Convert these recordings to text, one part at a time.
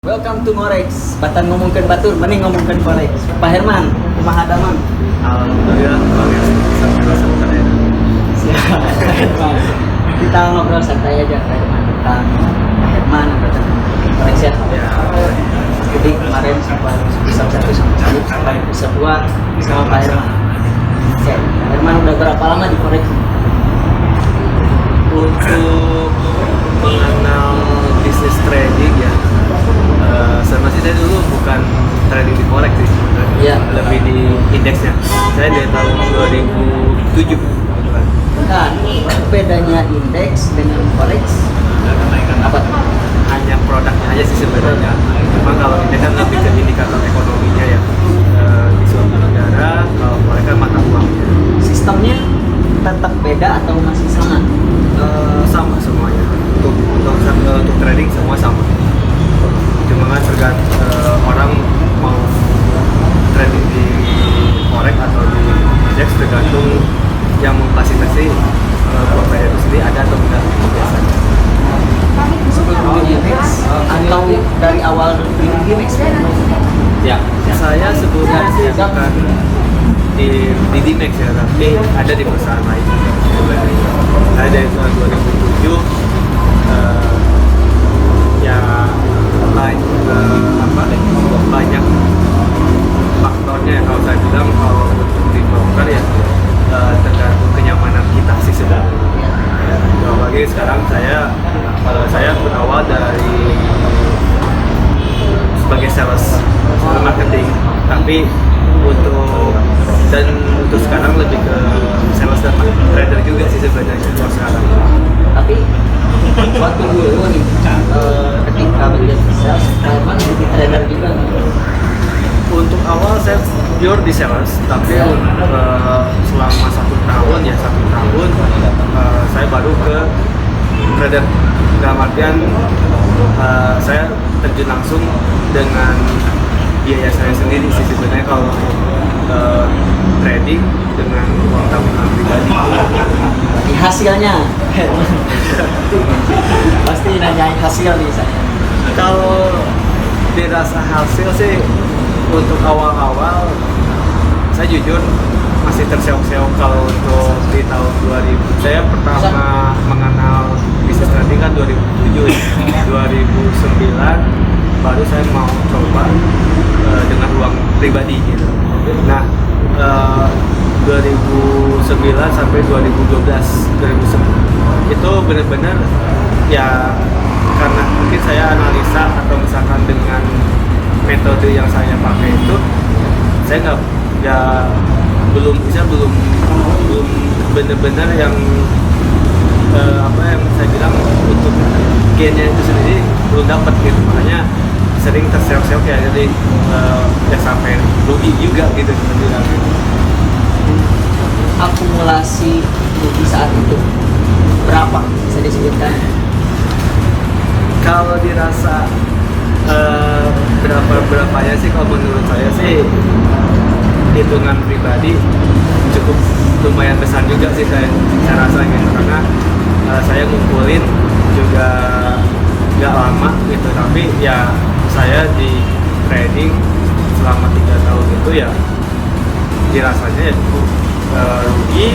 Welcome to Morex. Batan ngomongkeun batur, mending ngomongkeun Forex. Pak Herman, kumaha damang? Alhamdulillah, bagus. Sampai ya. Siap. Kita ngobrol santai aja Pak Herman tentang Pak Herman batan Forex ya. Ya. Jadi kemarin sempat bisa satu sampai bisa dua sama Pak Herman. Oke, Pak Herman udah berapa lama di Forex? Untuk mengenal bisnis trading ya, saya dulu bukan trading di forex sih, Iya. lebih di indeksnya. Saya dari tahun 2007. Nah, bedanya indeks dengan Forex apa tuh? Hanya produknya aja sih sebenarnya. Cuma kalau indeks kan lebih ke indikator ekonominya ya, di suatu negara. Kalau forex kan mata uangnya. Sistemnya tetap beda atau masih sama? Sama semuanya. Untuk trading semua sama. Cuma kan orang mau trading di forex atau di indeks tergantung yang memfasilitasi provider itu sendiri ada atau enggak biasanya. Sebelum di indeks atau dari awal di indeks? Ya, saya sebelumnya sih bukan di Dimex ya, tapi ada di perusahaan lain. Saya dari tahun 2007 ya banyak faktornya ya, kalau saya bilang kalau untuk di broker ya tergantung kenyamanan kita sih sebenarnya. Apalagi sekarang saya berawal dari sebagai sales marketing, tapi untuk sekarang lebih ke sales dan trader juga sih sebenarnya kalau sekarang. Tapi waktu dulu nih ketika menjadi sales, memang jadi trader juga. Untuk awal saya pure di sales, tapi selama satu tahun saya baru ke trader. Dalam artian saya terjun langsung dengan biaya saya sendiri sih sebenarnya kalau trading dengan uang tabungan pribadi. Di hasilnya pasti nanyain hasil nih saya. Kalau dirasa hasil sih untuk awal-awal saya jujur masih terseok-seok. Kalau untuk di tahun 2000 saya pertama mengenal bisnis trading kan 2007 ya. 2009 baru saya mau coba dengan uang pribadi gitu. Nah 2009 sampai 2012 itu benar-benar ya, karena mungkin saya analisa atau misalkan dengan metode yang saya pakai itu saya belum benar-benar yang yang saya bilang untuk gainnya itu sendiri belum dapat gitu, makanya sering terseok-seok ya, jadi ya sampai rugi juga gitu sebenarnya. Akumulasi rugi saat itu berapa bisa disebutkan? Kalau dirasa berapanya sih, kalau menurut saya sih hitungan pribadi cukup lumayan besar juga sih saya rasa gitu, karena saya ngumpulin juga nggak lama gitu, tapi ya saya di trading selama 3 tahun itu ya dirasanya ya cukup rugi.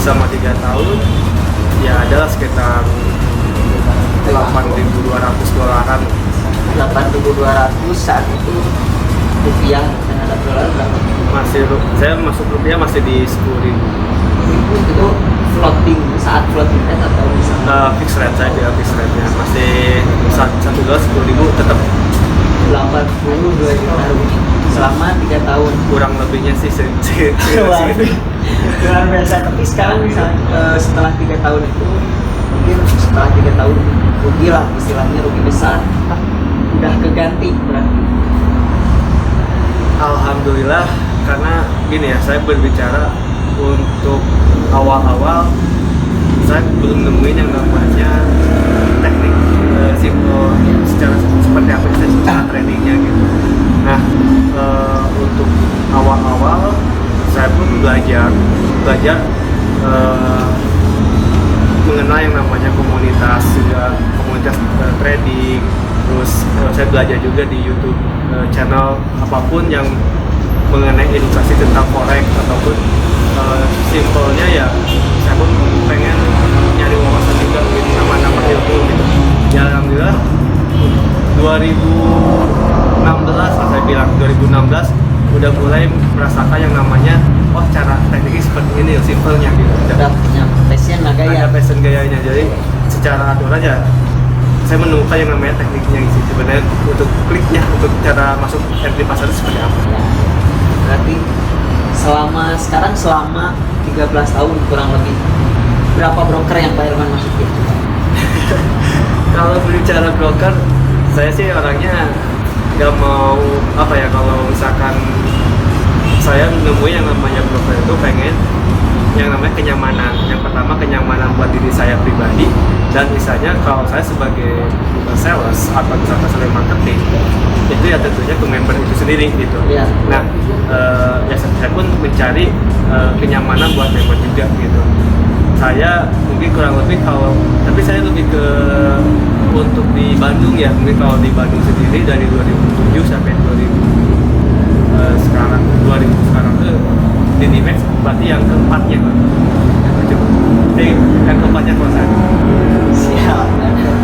Selama 3 tahun ya adalah sekitar 8.200 dolaran. 8.200 saat itu rupiah terhadap dolar berapa? Saya masuk rupiah masih di 10.000. Itu floating, saat floating rate atau bisa? Fixed rate saja, fixed rate-nya masih $1 10.000 tetap 82 juta rupiah selama 3 tahun. kurang lebihnya sih Wah, luar biasa. Tapi sekarang misalnya setelah 3 tahun itu, mungkin setelah 3 tahun rugi lah, istilahnya rugi besar, udah keganti berarti. Alhamdulillah, karena gini ya, saya berbicara untuk awal-awal saya belum nemuin yang namanya teknik simple secara seperti apa sih cara tradingnya gitu. Nah untuk awal-awal saya pun belajar mengenal yang namanya komunitas trading, terus saya belajar juga di YouTube channel apapun yang mengenai edukasi tentang forex ataupun simpelnya ya saya pun pengen nyari wawasan juga gitu, nama-nama ilmu gitu. Ya alhamdulillah 2016 lah saya bilang 2016 udah mulai merasakan yang namanya oh cara tekniknya seperti ini simpelnya gitu. Udah punya passion lah Ada gaya. passion gayanya, jadi secara aturan ya saya menemukan yang namanya tekniknya sih sebenarnya untuk kliknya, untuk cara masuk entry pasar itu seperti apa. Berarti selama 13 tahun kurang lebih berapa broker yang Pak Herman masukin? Kalau berbicara broker, saya sih orangnya nggak mau apa ya, kalau misalkan saya menemui yang namanya broker itu pengen yang namanya kenyamanan. Yang pertama kenyamanan buat diri saya pribadi, dan misalnya kalau saya sebagai sales atau misalkan sebagai marketing itu ya tentunya ke member itu sendiri gitu. Iya. Nah ya saya pun mencari kenyamanan buat member juga gitu. Saya mungkin kurang lebih tapi saya lebih ke untuk di Bandung ya, mungkin kalau di Bandung sendiri dari 2007 sampai 2000 sekarang tuh di Dimex berarti yang keempatnya Pak. Jadi yang keempatnya kalau saya. Siap.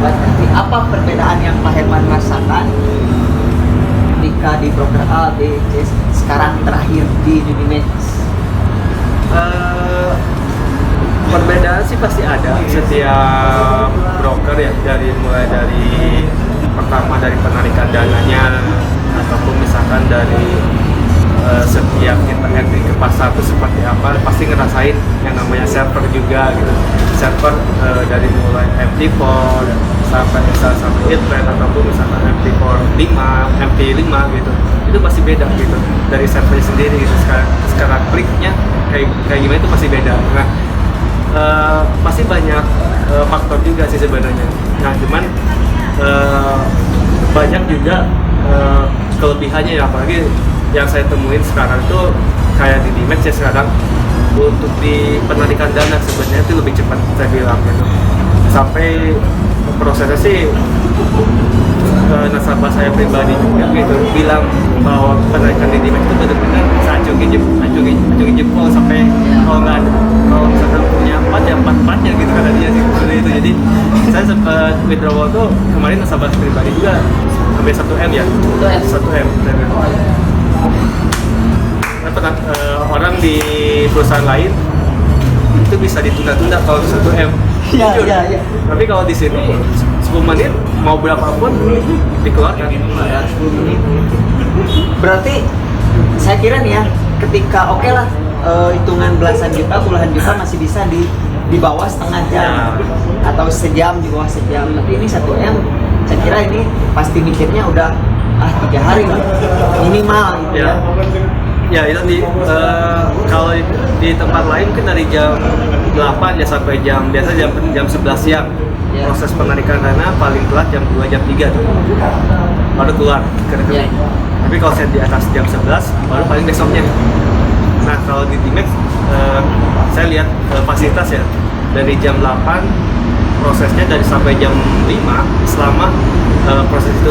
Berarti apa perbedaan yang Pak Herman rasakan ketika di broker A, B, C, sekarang terakhir di Unimax? Perbedaan sih pasti ada setiap broker ya, mulai dari pertama dari penarikan dananya ataupun misalkan dari setiap kita entry ke pasar itu seperti apa, pasti ngerasain yang namanya server juga gitu. Server dari mulai MT4 sampai E-Trade ataupun misalkan MT4 5, MT5 gitu, itu pasti beda gitu dari servernya sendiri gitu. Sekarang kliknya kayak gimana itu pasti beda. Nah pasti banyak faktor juga sih sebenarnya. Nah cuman banyak juga kelebihannya ya, apalagi yang saya temuin sekarang tuh kayak di Dimex ya sekarang untuk di penarikan dana sebenarnya itu lebih cepat saya bilang gitu. Sampai prosesnya sih nasabah saya pribadi juga gitu bilang bahwa penarikan di Dimex itu benar-benar saya acungin jempol sampai kalau misalkan punya 4 ya 4-4-nya gitu kata dia sih seperti itu. Jadi saya sempat withdrawal tuh kemarin nasabah pribadi juga sampai 1M ya, 1M. Orang di perusahaan lain itu bisa ditunda-tunda kalau 1M. Iya. Tapi kalau di sini 10 menit mau berapapun dikeluarkan. Berarti saya kira nih ya, ketika oke lah hitungan belasan juta, puluhan juta masih bisa di bawah setengah jam atau sejam, di bawah sejam. Tapi ini 1M, saya kira ini pasti mikirnya udah 3 hari lah minimal gitu ya. Ya itu kalau di tempat lain mungkin dari jam 8 ya sampai jam 11 siang. Ya. Proses penarikan dana paling telat jam 2 jam 3 tuh baru keluar ke rekening. Tapi kalau saya di atas jam 11 baru paling besoknya. Nah kalau di Dimex saya lihat fasilitas ya dari jam 8 prosesnya dari sampai jam 5 selama proses itu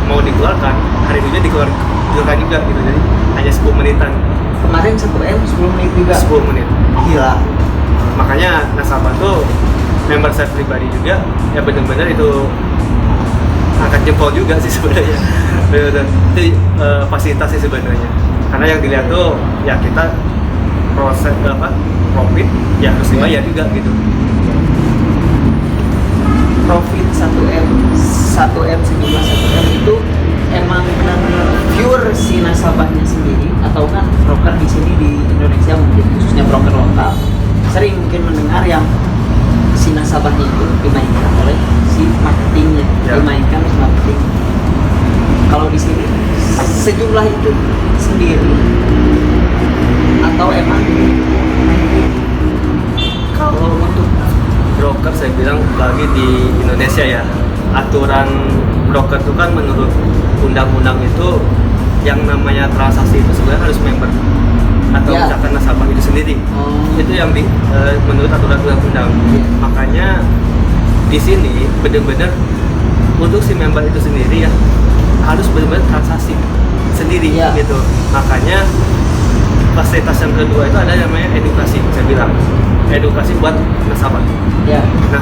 mau dikeluarkan hari itu dikeluarkan juga gitu, jadi hanya 10 menitan. Kemarin 1M 10 menit juga. 10 menit. Gila. Makanya nasabah tuh member saya pribadi juga ya benar-benar itu angkat jempol juga sih sebenarnya. Itu fasilitas sih sebenarnya. Karena yang dilihat tuh ya kita proses profit ya harus dibayar juga gitu. Profit 1M sejumlah 1M itu emang benar-benar pure si nasabahnya sendiri, atau kan broker di sini di Indonesia mungkin khususnya broker lokal sering mungkin mendengar yang si nasabahnya itu dimainkan oleh si marketingnya, dimainkan si marketing. Kalau di sini sejumlah itu sendiri atau emang kalau untuk broker saya bilang bagi di Indonesia ya, aturan broker itu kan menurut undang-undang itu yang namanya transaksi itu sebenarnya harus member atau misalkan nasabah itu sendiri. Itu yang menurut aturan undang-undang. Makanya di sini benar-benar untuk si member itu sendiri ya harus benar-benar transaksi sendiri Iya. gitu. Makanya fasilitas yang kedua itu ada namanya edukasi, saya bilang edukasi buat nasabah. Ya. Nah,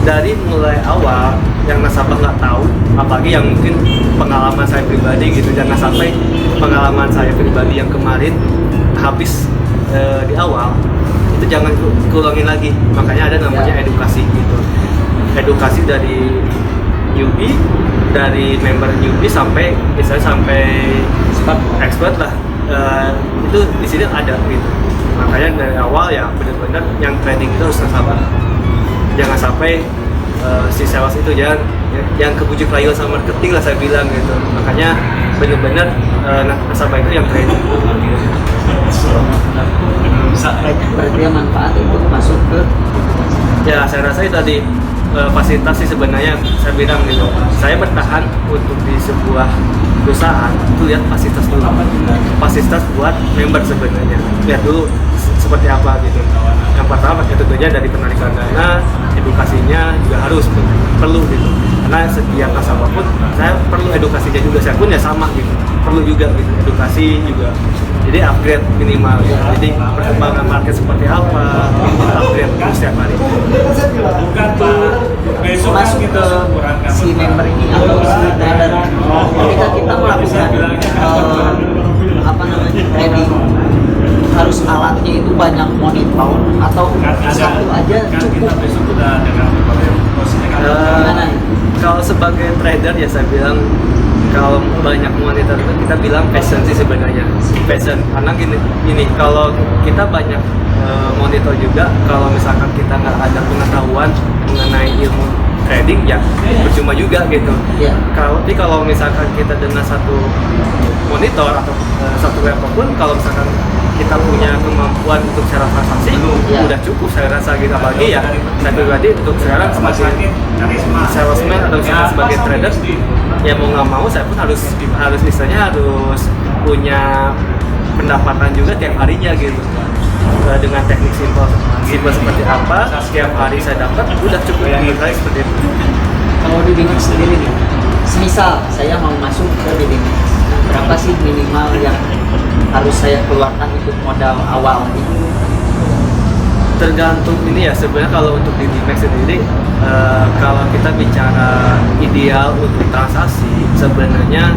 dari mulai awal yang nasabah nggak tahu, apalagi yang mungkin pengalaman saya pribadi gitu, jangan sampai pengalaman saya pribadi yang kemarin habis di awal itu jangan diulangin lagi. Makanya ada namanya edukasi gitu, edukasi dari newbie, dari member newbie sampai misalnya sampai expert lah. Itu di sini ada gitu. Makanya dari awal ya benar-benar yang trading itu harus nasabah. Jangan sampai si sales itu jangan yang kebujuk rayu sama marketing lah saya bilang gitu. Makanya benar-benar nasabah itu yang trading. Berarti yang manfaat itu masuk ke Ya saya rasa itu tadi fasilitas sih sebenarnya saya bilang gitu. Saya bertahan untuk di sebuah perusahaan itu lihat fasilitas dulu. Fasilitas buat member sebenarnya. Lihat dulu seperti apa gitu. Yang pertama ya tentunya dari penarikan dana, edukasinya juga harus perlu gitu. Karena setiap nasabah pun saya perlu edukasinya juga. Saya pun ya sama gitu. Perlu juga gitu edukasi juga. Jadi upgrade minimal gitu. Jadi perkembangan market seperti apa, upgrade terus setiap hari. masuk ke si member ini atau si trader ketika kita melakukan apa namanya trading harus alatnya itu banyak monitor atau satu aja cukup gimana? Kalau sebagai trader ya saya bilang kalau banyak monitor itu kita bilang passion sih sebenarnya passion karena gini kalau kita banyak monitor juga kalau misalkan kita nggak ada pengetahuan mengenai ilmu trading ya percuma juga gitu. Ya. Kalau misalkan kita dengan satu monitor atau software apapun kalau misalkan kita punya kemampuan untuk secara transaksi Ya. udah cukup saya rasa gitu. Apalagi ya saya pribadi untuk sekarang sebagai salesman atau misalkan sebagai trader ya mau nggak mau saya pun harus istilahnya harus punya pendapatan juga tiap harinya gitu. Dengan teknik simpel seperti apa setiap hari saya dapat udah cukup menurut saya seperti itu. Kalau di Binex sendiri nih, semisal saya mau masuk ke Binex, berapa sih minimal yang harus saya keluarkan untuk modal awal ini? Tergantung ini ya sebenarnya kalau untuk di Binex sendiri kalau kita bicara ideal untuk transaksi sebenarnya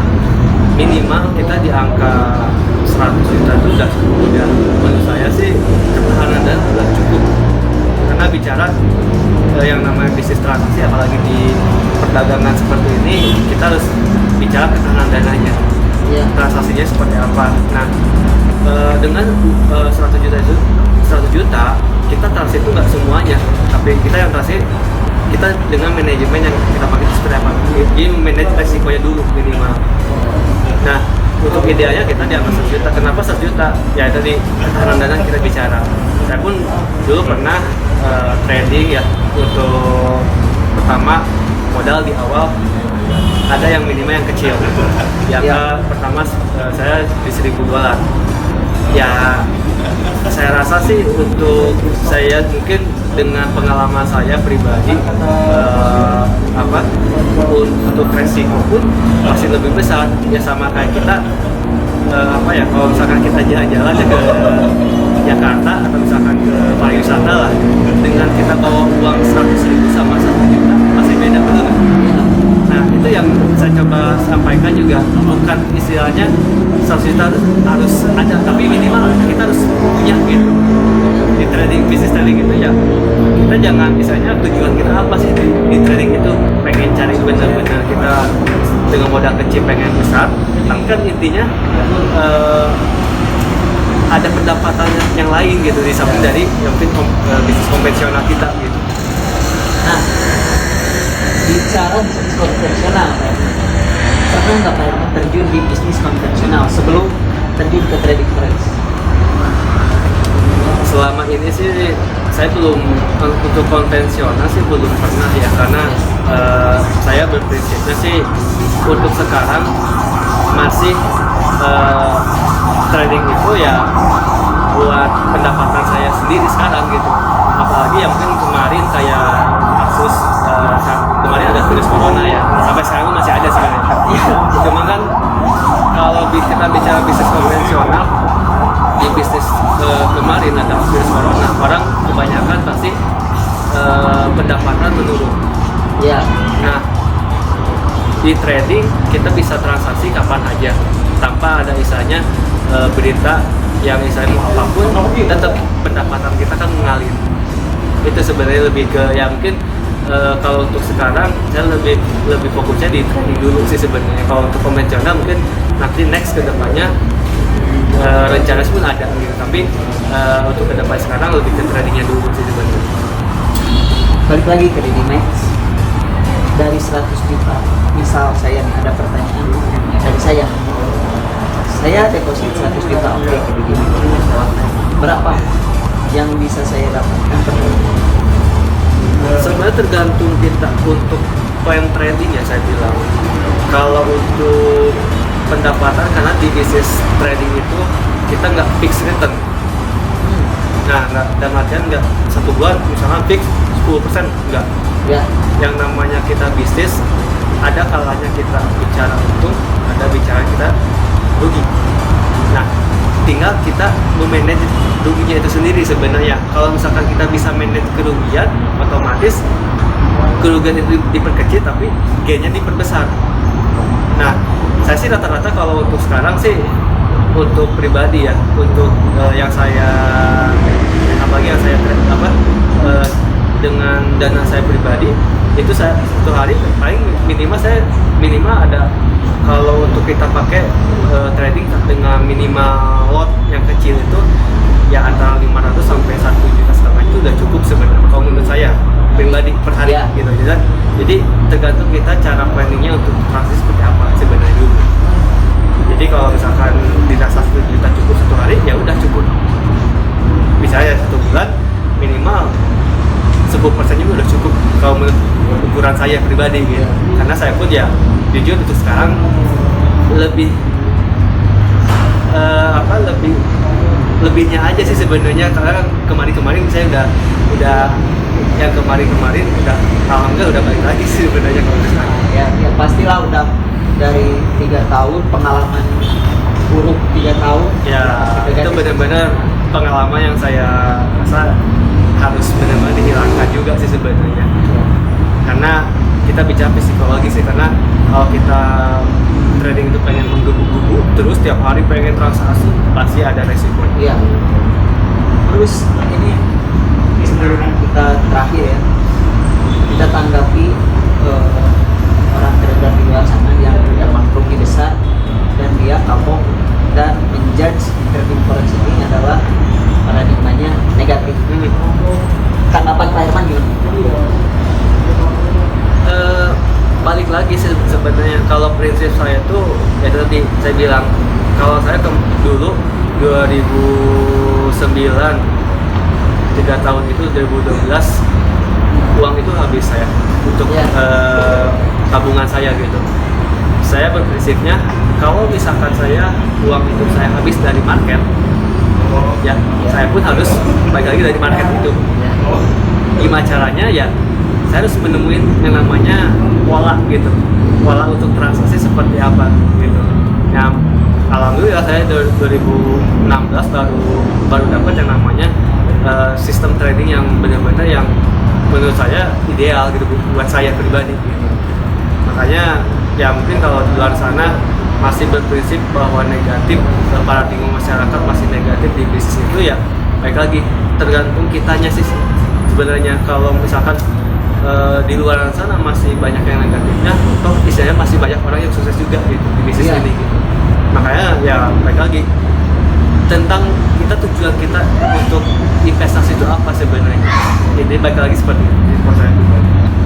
minimal kita di angka 100 juta itu udah menurut saya sih ketahanan dana udah cukup karena bicara yang namanya bisnis transaksi apalagi di perdagangan seperti ini kita harus bicara ketahanan dananya transaksinya seperti apa. Nah dengan 100 juta itu 100 juta kita transaksi itu nggak semuanya tapi kita yang transaksi kita dengan manajemen yang kita pakai seperti apa jadi manage resikonya dulu minimal. Nah untuk idealnya kita di atas 100 juta. Kenapa 100 juta? Ya tadi ketahanan dana kita bicara. Saya pun dulu pernah trading ya untuk pertama modal di awal ada yang minimal yang kecil. Yang pertama saya di $1.000. Ya saya rasa sih untuk saya mungkin dengan pengalaman saya pribadi untuk resiko pun masih lebih besar ya sama kayak kita kalau misalkan kita jalan-jalan ke Jakarta atau misalkan ke pariwisata lah dengan kita bawa uang 100.000 sama 1 juta masih beda betul nggak? Nah itu yang saya coba sampaikan juga bukan istilahnya 100 juta harus ada tapi minimal kita harus punya gitu. Di trading bisnis trading itu ya kita jangan misalnya tujuan kita apa sih di trading itu pengen cari benar-benar kita dengan modal kecil pengen besar tapi kan intinya ada pendapatan yang lain gitu di samping dari yang mungkin bisnis konvensional kita gitu. Nah bicara bisnis konvensional pernah nggak Pak terjun di bisnis konvensional sebelum terjun ke trading forex? Selama ini sih saya belum untuk konvensional sih belum pernah ya karena saya berprinsipnya sih untuk sekarang masih trading itu ya buat pendapatan saya sendiri sekarang gitu. Apalagi yang mungkin kemarin kayak kasus kemarin ada virus corona ya, sampai sekarang masih ada sebenarnya. Cuma kan kalau kita bicara bisnis konvensional, di bisnis kemarin ada virus corona, orang kebanyakan pasti pendapatan menurun. Iya. Nah, di trading kita bisa transaksi kapan aja tanpa ada istilahnya berita yang istilahnya mau apapun, tetap pendapatan kita kan mengalir. Itu sebenarnya lebih ke ya mungkin kalau untuk sekarang saya lebih fokusnya di trading dulu sih sebenarnya. Kalau untuk konvensional mungkin nanti next ke depannya rencana pun ada gitu, tapi untuk ke depan sekarang lebih ke tradingnya dulu sih sebenarnya. Balik lagi ke Dinimax, dari 100 juta, misal saya nih ada pertanyaan dari saya deposit 100 juta oke ke Dinimax, berapa yang bisa saya dapatkan per bulan? Sebenarnya tergantung kita untuk plan trading ya saya bilang. Kalau untuk pendapatan, karena di bisnis trading itu kita nggak fix return. Nah, nggak, dan artian nggak satu bulan misalnya fix 10% nggak. Ya. Yang namanya kita bisnis, ada kalanya kita bicara untung, ada bicara kita rugi. Nah, tinggal kita memanage ruginya itu sendiri sebenarnya. Kalau misalkan kita bisa manage kerugian, otomatis kerugian itu diperkecil tapi gainnya diperbesar. Nah, saya sih rata-rata kalau untuk sekarang sih untuk pribadi ya, untuk yang saya apalagi yang saya dengan dana saya pribadi itu saya satu hari paling minimal ada, kalau untuk kita pakai trading dengan minimal lot yang kecil itu ya antara 500 sampai 1,5 juta itu udah cukup sebenarnya kalau menurut saya pribadi per hari Ya. gitu. Jadi tergantung kita cara planningnya untuk transaksi seperti apa sebenarnya dulu. Jadi kalau misalkan dirasa 1 juta cukup satu hari ya udah cukup. Misalnya satu bulan minimal 10% juga udah cukup kalau menurut ukuran saya pribadi gitu. Karena saya pun ya jujur untuk sekarang lebih lebihnya aja sih sebenarnya, karena kemarin saya udah yang kemarin udah alhamdulillah udah balik lagi sih sebenarnya kalau sekarang. Ya pastilah udah dari 3 tahun pengalaman buruk 3 tahun. Ya itu benar-benar pengalaman yang saya rasa harus benar-benar dihilangkan juga sih sebenarnya. Karena kita bicara psikologi sih, karena kalau kita trading itu pengen menggebu-gebu terus tiap hari pengen transaksi pasti ada resiko. Iya. Terus ini sebelum kita terakhir ya, kita tanggapi orang trader di luar sana yang memang rugi besar dan dia kapok dan menjudge trading forex ini adalah paradigmanya negatif. Tanggapan Pak Herman gimana? Balik lagi sebenarnya kalau prinsip saya tuh ya tadi saya bilang, kalau saya dulu 2009 3 tahun itu 2012 uang itu habis saya untuk tabungan saya gitu. Saya berprinsipnya kalau misalkan uang itu saya habis dari market, ya saya pun harus balik lagi dari market itu. Gimana caranya ya? Saya harus menemuin yang namanya pola gitu, pola untuk transaksi seperti apa gitu. Nah, alhamdulillah saya 2016 baru dapat yang namanya sistem trading yang benar-benar yang menurut saya ideal gitu buat saya pribadi gitu. Makanya ya mungkin kalau di luar sana masih berprinsip bahwa negatif, paradigma masyarakat masih negatif di bisnis itu, ya baik lagi tergantung kitanya sih sebenarnya. Kalau misalkan di luar sana masih banyak yang negatifnya, toh istilahnya masih banyak orang yang sukses juga gitu di bisnis ini gitu. Makanya ya baik lagi tentang tujuan kita untuk investasi itu apa sebenarnya. Jadi baik lagi seperti itu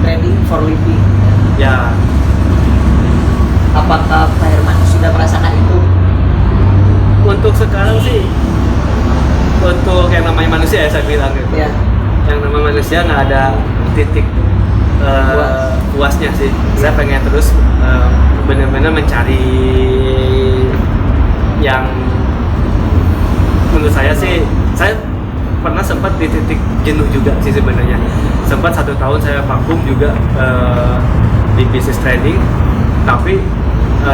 Trading for living. Ya. Apakah Pak Herman sudah merasakan itu? Untuk sekarang sih, untuk yang namanya manusia ya saya bilang gitu. Ya. Yang namanya manusia nggak ada titik puasnya sih. Saya pengen terus benar-benar mencari yang menurut saya sih, saya pernah sempat di titik jenuh juga sih sebenarnya. Sempat 1 tahun saya vakum juga di bisnis trading, tapi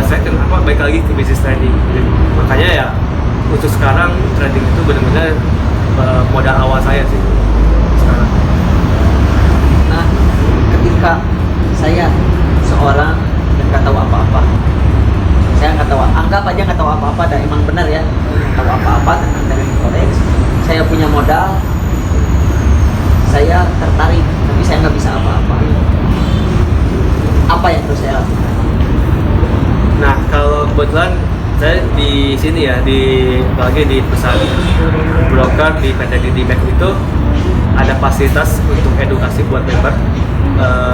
saya kenapa baik lagi ke bisnis trading. Jadi, makanya ya untuk sekarang trading itu benar-benar modal awal saya sih sekarang. Nah, ketika saya seorang yang nggak tahu apa-apa, saya nggak tahu, anggap aja nggak tahu apa-apa dan emang benar ya, nggak tahu apa-apa tentang trading forex. Saya punya modal, saya tertarik, tapi saya nggak bisa apa-apa. Apa yang harus saya lakukan? Nah, kalau kebetulan saya di sini ya, apalagi di perusahaan broker di PT Didi Bank itu ada fasilitas untuk edukasi buat member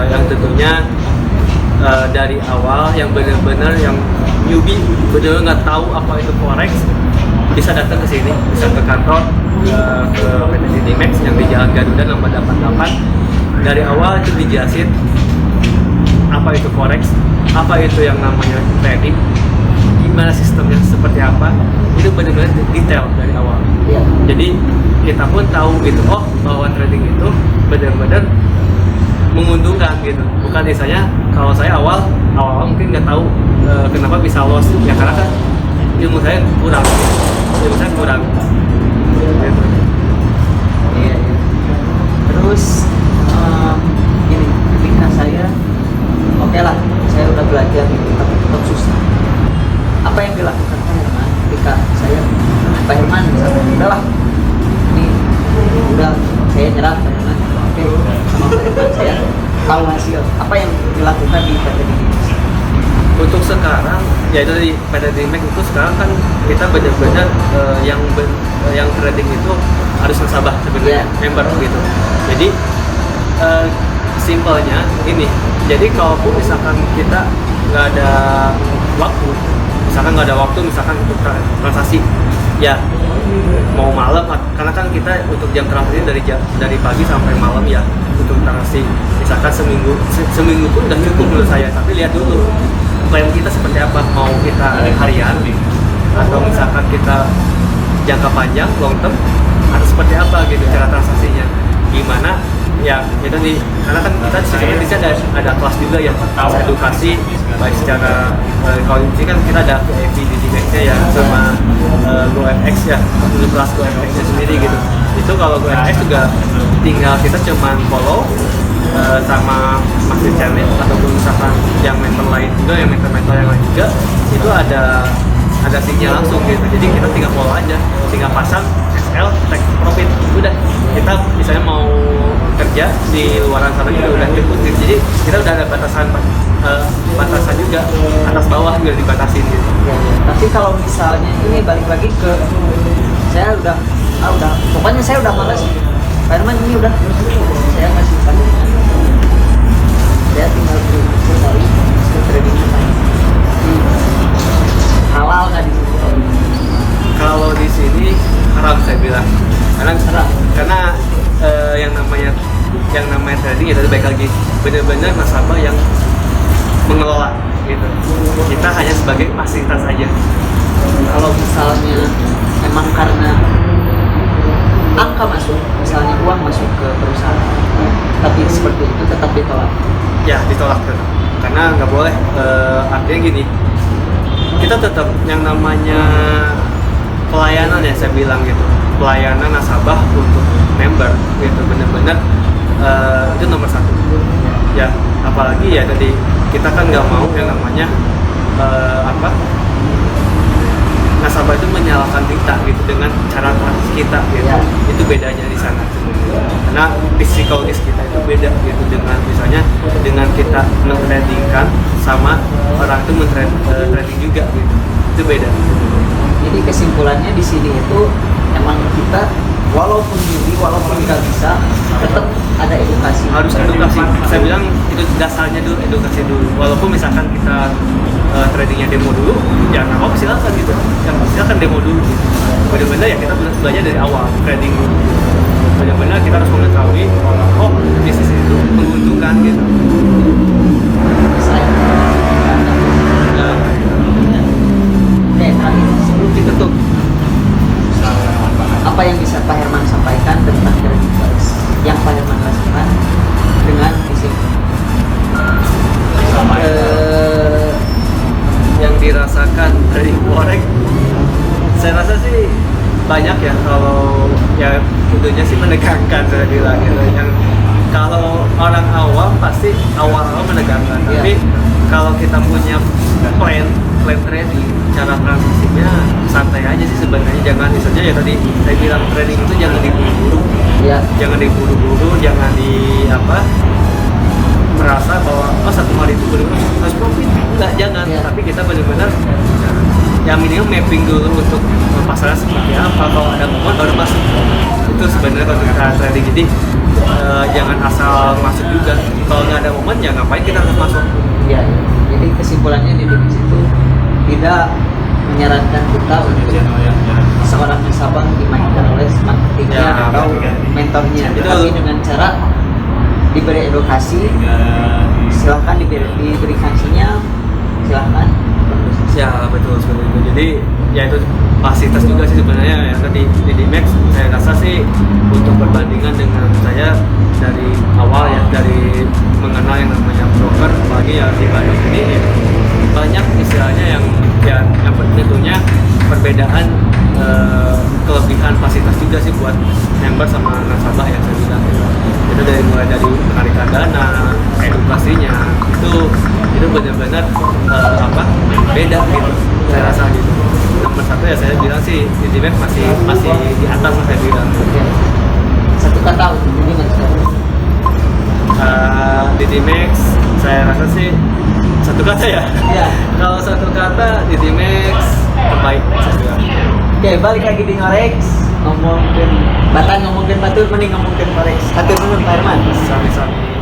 yang tentunya dari awal yang benar-benar yang newbie benar-benar nggak tahu apa itu forex bisa datang ke sini, bisa ke kantor ke PT Didi Max yang di Jalan Garuda nomor 88. Dari awal itu dijelasin apa itu forex, apa itu yang namanya trading, gimana sistemnya seperti apa, itu benar-benar detail dari awal. Ya. Jadi kita pun tahu gitu, oh bahwa trading itu benar-benar menguntungkan gitu. Bukan misalnya kalau saya awal mungkin nggak tahu kenapa bisa loss, ya karena kan ilmu saya kurang. Gitu. Iya, iya. Terus gini, ketika saya oke lah, saya udah belajar gitu, tapi tetap susah. Apa yang dilakukan Pak Herman ketika saya, Pak Herman misalnya, udahlah, ini udah saya nyerah Pak Herman, oke sama Pak Herman saya tahu hasil. Apa yang dilakukan di PT Didi? Untuk sekarang, ya itu di PT Didi Bank itu sekarang kan kita benar-benar yang trading itu harus nasabah sebenarnya, member gitu. Jadi simpelnya ini, jadi kalaupun misalkan kita nggak ada waktu, misalkan untuk transaksi, ya mau malam, karena kan kita untuk jam transaksi dari pagi sampai malam ya untuk transaksi. Misalkan seminggu pun udah cukup menurut saya, tapi lihat dulu plan kita seperti apa, mau kita harian atau misalkan kita jangka panjang long term atau seperti apa gitu cara transaksinya gimana ya. Itu karena kan kita di sini ada kelas juga ya, kelas edukasi baik secara kalau di sini kan kita ada VIP di Dimex-nya ya sama GoFX ya, kelas GoFX-nya sendiri gitu. Itu kalau GoFX juga tinggal kita cuman follow sama masuk channel ataupun misalkan yang mentor lain juga, yang mentor yang lain juga itu ada sinyal langsung gitu. Jadi kita tinggal follow aja, tinggal pasang SL take profit, udah kita misalnya mau kerja di luaran sana juga udah cukup gitu. Jadi kita udah ada batasan juga, atas bawah juga dibatasin gitu. Ya, ya. Tapi kalau misalnya ini balik lagi ke saya udah pokoknya saya udah malas. Pak Herman ini udah saya masih pakai. Saya tinggal cari skill trading halal nggak di sini? Kalau di sini haram saya bilang, karena yang namanya trading ya tadi baik lagi benar-benar nasabah yang mengelola gitu. Kita hanya sebagai fasilitas aja. Kalau misalnya memang karena angka masuk, misalnya uang masuk ke perusahaan, tapi seperti itu tetap ditolak. Ya ditolak tetap, karena nggak boleh. Artinya gini, kita tetap yang namanya pelayanan ya saya bilang gitu, pelayanan nasabah untuk member gitu benar-benar itu nomor satu. Ya apalagi ya tadi kita kan nggak mau yang namanya nasabah itu menyalahkan kita gitu dengan cara transaksi kita gitu. Ya. Itu bedanya di sana karena psikologis kita itu beda gitu dengan misalnya dengan kita mentradingkan sama orang itu trading juga gitu, itu beda. Jadi kesimpulannya di sini itu emang kita walaupun newbie, walaupun nggak bisa, tetap ada edukasi. Harus edukasi. Saya bilang itu dasarnya dulu, edukasi dulu. Walaupun misalkan kita tradingnya demo dulu, ya nggak apa-apa silakan gitu. Yang silakan demo dulu. Gitu. Benar-benar ya kita belajar dari awal trading. Benar-benar kita harus mengetahui oh bisnis itu menguntungkan gitu. Saya terakhir sebelum ditutup, apa yang bisa Pak Herman sampaikan tentang trading forex yang Pak Herman lakukan dengan visi? banyak ya, kalau ya tentunya sih menegangkan saya bilang gitu. Yang kalau orang awam pasti awal-awal menegangkan, tapi kalau kita punya plan trading, cara transisinya santai aja sih sebenarnya. Jangan misalnya ya tadi saya bilang trading itu jangan diburu-buru, jangan diburu-buru, jangan di apa merasa bahwa satu hari itu benar-benar harus profit, enggak, jangan. Tapi kita benar-benar ya minimal mapping dulu untuk pasarnya seperti apa, kalau ada momen baru masuk. Itu sebenarnya kalau kita trading. Jadi jangan asal masuk juga, kalau nggak ada momen ya ngapain kita harus masuk. Iya, jadi kesimpulannya di itu tidak menyarankan kita untuk seorang nasabah dimainkan oleh marketingnya atau mentornya, tapi dengan cara diberi edukasi, silahkan diberikan sinyal, silahkan. Ya betul seperti itu. Jadi ya itu fasilitas juga sih sebenarnya ya tadi di Dimex. Saya rasa sih untuk perbandingan dengan saya dari awal ya, dari mengenal yang namanya broker, apalagi ya di Bandung ini ya, banyak istilahnya yang tentunya perbedaan kelebihan fasilitas juga sih buat member sama nasabah yang saya bilang itu dari mulai dari penarikan dana, edukasinya itu benar-benar beda gitu saya rasa gitu. Nomor satu ya saya bilang sih Digibank masih di atas lah saya bilang. Satu kata untuk Digibank Digibank saya rasa sih satu kata ya. Kalau satu kata Digibank terbaik saya bilang. Oke, balik lagi di Ngorex, ngomongin batur mending ngomongin Ngorex. Hatur nuhun Pak Herman. Sami-sami.